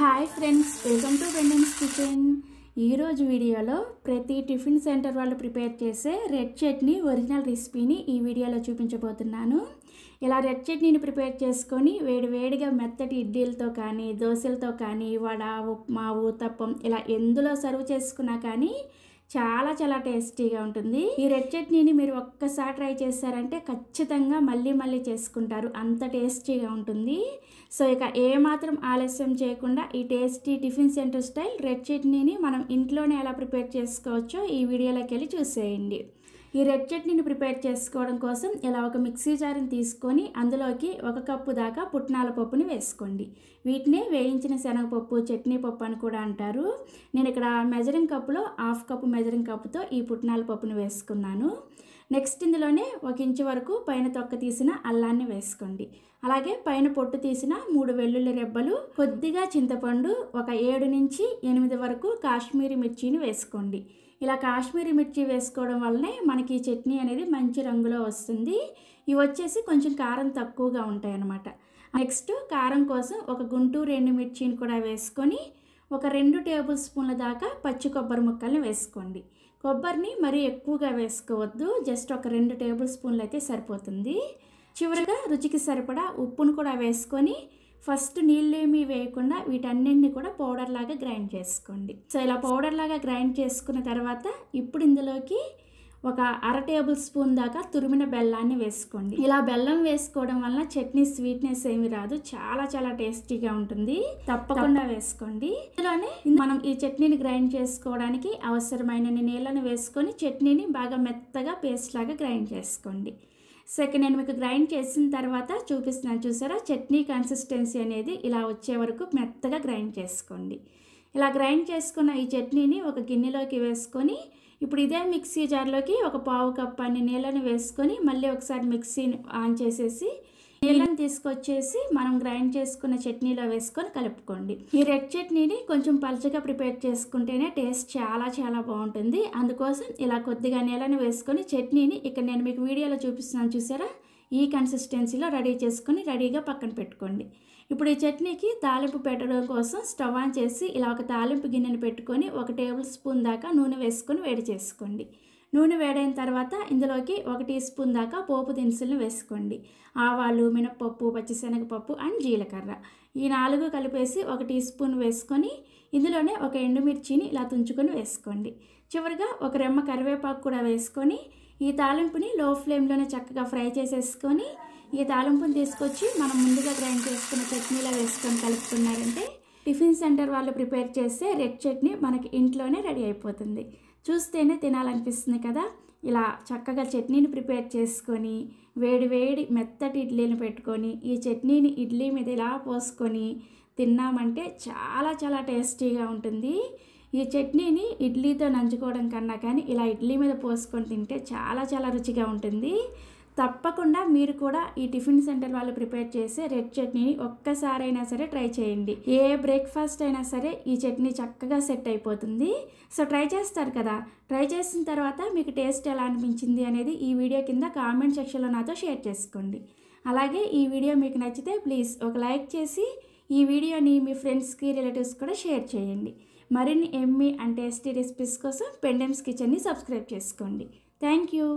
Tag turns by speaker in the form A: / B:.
A: Hi friends, welcome to పెండెన్స్ kitchen. ఈరోజు వీడియోలో ప్రతి టిఫిన్ సెంటర్ వాళ్ళు ప్రిపేర్ చేసే రెడ్ చట్నీ ఒరిజినల్ రెసిపీని ఈ వీడియోలో చూపించబోతున్నాను. ఇలా రెడ్ చట్నీని ప్రిపేర్ చేసుకొని వేడివేడిగా మెత్తటి ఇడ్లీలతో కానీ దోశలతో కానీ వడ, ఉప్మా, ఊతప్పం ఇలా ఎందులో సర్వ్ చేసుకున్నా కానీ చాలా టేస్టీగా ఉంటుంది. ఈ రెడ్ చట్నీని మీరు ఒక్కసారి ట్రై చేశారంటే ఖచ్చితంగా మళ్ళీ చేసుకుంటారు, అంత టేస్టీగా ఉంటుంది. సో ఇక ఏమాత్రం ఆలస్యం చేయకుండా ఈ tasty tiffin centre style red చట్నీని మనం ఇంట్లోనే ఎలా ప్రిపేర్ చేసుకోవచ్చో ఈ వీడియోలోకి వెళ్ళి చూసేయండి. ఈ రెడ్ చట్నీని ప్రిపేర్ చేసుకోవడం కోసం ఇలా ఒక మిక్సీ జార్ని తీసుకొని అందులోకి 1 కప్పు దాకా పుట్నాల పప్పుని వేసుకోండి. వీటిని వేయించిన శనగపప్పు, చట్నీ పప్పు అని కూడా అంటారు. నేను ఇక్కడ మెజరింగ్ కప్పులో 1/2 కప్పు మెజరింగ్ కప్పుతో ఈ పుట్నాల పప్పుని వేసుకున్నాను. నెక్స్ట్ ఇందులోనే 1 ఇంచు వరకు పైన తొక్క తీసిన అల్లాన్ని వేసుకోండి. అలాగే పైన పొట్టు తీసిన 3 వెల్లుల్లి రెబ్బలు, కొద్దిగా చింతపండు, ఒక 7 నుంచి 8 వరకు కాశ్మీరీ మిర్చిని వేసుకోండి. ఇలా కాశ్మీరీ మిర్చి వేసుకోవడం వల్లనే మనకి ఈ చట్నీ అనేది మంచి రంగులో వస్తుంది. ఇవి వచ్చేసి కొంచెం కారం తక్కువగా ఉంటాయి అన్నమాట. నెక్స్ట్ కారం కోసం ఒక గుంటూరు ఎండుమిర్చిని కూడా వేసుకొని ఒక 2 టేబుల్ స్పూన్ల దాకా పచ్చి కొబ్బరి ముక్కల్ని వేసుకోండి. కొబ్బరిని మరీ ఎక్కువగా వేసుకోవద్దు, జస్ట్ ఒక 2 టేబుల్ స్పూన్లు అయితే సరిపోతుంది. చివరిగా రుచికి సరిపడా ఉప్పును కూడా వేసుకొని ఫస్ట్ నీళ్ళేమీ వేయకుండా వీటన్నింటినీ కూడా పౌడర్ లాగా గ్రైండ్ చేసుకోండి. సో ఇలా పౌడర్ లాగా గ్రైండ్ చేసుకున్న తర్వాత ఇప్పుడు ఇందులోకి ఒక 1/2 టేబుల్ స్పూన్ దాకా తురిమిన బెల్లాన్ని వేసుకోండి. ఇలా బెల్లం వేసుకోవడం వల్ల చట్నీ స్వీట్నెస్ ఏమి రాదు, చాలా టేస్టీగా ఉంటుంది. తప్పకుండా వేసుకోండి. ఇందులోనే మనం ఈ చట్నీని గ్రైండ్ చేసుకోవడానికి అవసరమైన నీళ్ళని వేసుకొని చట్నీని బాగా మెత్తగా పేస్ట్ లాగా గ్రైండ్ చేసుకోండి. సెకండ్ నేను మీకు గ్రైండ్ చేసిన తర్వాత చూపిస్తున్నాను, చూసారా? చట్నీ కన్సిస్టెన్సీ అనేది ఇలా వచ్చే వరకు మెత్తగా గ్రైండ్ చేసుకోండి. ఇలా గ్రైండ్ చేసుకున్న ఈ చట్నీని ఒక గిన్నెలోకి వేసుకొని ఇప్పుడు ఇదే మిక్సీ జార్లోకి ఒక 1/4 కప్పు అన్ని నీళ్ళని వేసుకొని మళ్ళీ ఒకసారి మిక్సీని ఆన్ చేసేసి నీళ్ళని తీసుకొచ్చేసి మనం గ్రైండ్ చేసుకున్న చట్నీలో వేసుకొని కలుపుకోండి. ఈ రెడ్ చట్నీని కొంచెం పలచగా ప్రిపేర్ చేసుకుంటేనే టేస్ట్ చాలా బాగుంటుంది. అందుకోసం ఇలా కొద్దిగా నీళ్ళని వేసుకొని చట్నీని ఇక్కడ నేను మీకు వీడియోలో చూపిస్తున్నాను, చూసారా? ఈ కన్సిస్టెన్సీలో రెడీ చేసుకొని రెడీగా పక్కన పెట్టుకోండి. ఇప్పుడు ఈ చట్నీకి తాలింపు పెట్టడం కోసం స్టవ్ ఆన్ చేసి ఇలా ఒక తాలింపు గిన్నెని పెట్టుకొని 1 టేబుల్ స్పూన్ దాకా నూనె వేసుకొని వేడి చేసుకోండి. నూనె వేడైన తర్వాత ఇందులోకి 1 టీ స్పూన్ దాకా పోపు దినుసులను వేసుకోండి. ఆవాలు, మినపప్పు, పచ్చిశనగపప్పు అండ్ జీలకర్ర ఈ 4 కలిపేసి 1 టీ స్పూన్ వేసుకొని ఇందులోనే ఒక ఎండుమిర్చిని ఇలా తుంచుకొని వేసుకోండి. చివరిగా ఒక రెమ్మ కరివేపాకు కూడా వేసుకొని ఈ తాలింపుని లో ఫ్లేమ్లోనే చక్కగా ఫ్రై చేసేసుకొని ఈ తాలింపుని తీసుకొచ్చి మనం ముందుగా గ్రైండ్ చేసుకున్న చట్నీలో వేసుకొని కలుపుకున్నారంటే టిఫిన్ సెంటర్ వాళ్ళు ప్రిపేర్ చేసే రెడ్ చట్నీ మనకి ఇంట్లోనే రెడీ అయిపోతుంది. చూస్తేనే తినాలనిపిస్తుంది కదా. ఇలా చక్కగా చట్నీని ప్రిపేర్ చేసుకొని వేడి మెత్తటి ఇడ్లీని పెట్టుకొని ఈ చట్నీని ఇడ్లీ మీద ఇలా పోసుకొని తిన్నామంటే చాలా టేస్టీగా ఉంటుంది. ఈ చట్నీని ఇడ్లీతో నంచుకోవడం కన్నా కానీ ఇలా ఇడ్లీ మీద పోసుకొని తింటే చాలా రుచిగా ఉంటుంది. తప్పకుండా మీరు కూడా ఈ టిఫిన్ సెంటర్ వాళ్ళు ప్రిపేర్ చేసే రెడ్ చట్నీని ఒక్కసారైనా సరే ట్రై చేయండి. ఏ బ్రేక్ఫాస్ట్ అయినా సరే ఈ చట్నీ చక్కగా సెట్ అయిపోతుంది. సో ట్రై చేస్తారు కదా. ట్రై చేసిన తర్వాత మీకు టేస్ట్ ఎలా అనిపించింది అనేది ఈ వీడియో కింద కామెంట్ సెక్షన్లో నాతో షేర్ చేసుకోండి. అలాగే ఈ వీడియో మీకు నచ్చితే ప్లీజ్ ఒక లైక్ చేసి ఈ వీడియోని మీ ఫ్రెండ్స్కి, రిలేటివ్స్ కూడా షేర్ చేయండి. మరిన్ని ఎమ్మీ అండ్ టేస్టీ రెసిపీస్ కోసం పెండెన్స్ కిచెన్ని సబ్స్క్రైబ్ చేసుకోండి. Thank you.